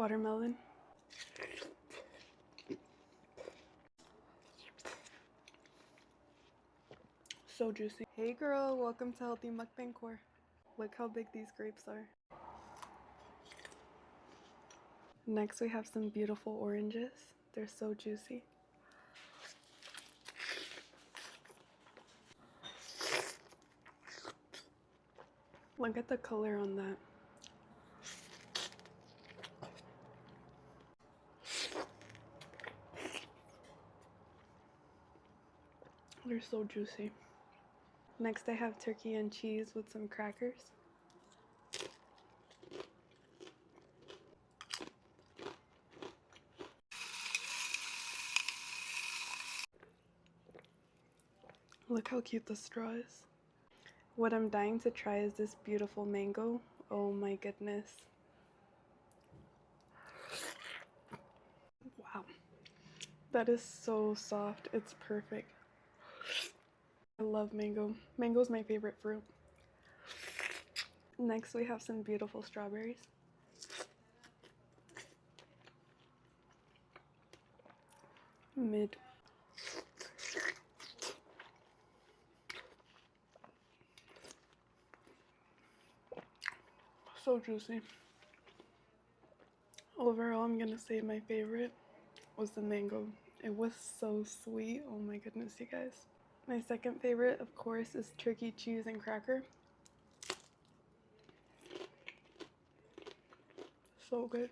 watermelon. So juicy. Hey girl, welcome to Healthy Mukbang Core. Look how big these grapes are. Next we have some beautiful oranges. They're so juicy. Look at the color on that. They're so juicy. Next I have turkey and cheese with some crackers. Look how cute the straw is. What I'm dying to try is this beautiful mango. Oh my goodness. Wow. That is so soft. It's perfect. I love mango. Mango is my favorite fruit. Next we have some beautiful strawberries. Mid. So juicy. Overall, I'm gonna say my favorite was the mango. It was so sweet. Oh my goodness, you guys. My second favorite, of course, is turkey, cheese, and cracker. So good.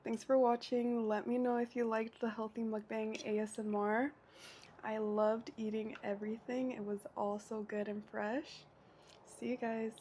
Thanks for watching. Let me know if you liked the Healthy Mukbang ASMR. I loved eating everything. It was all so good and fresh. See you guys.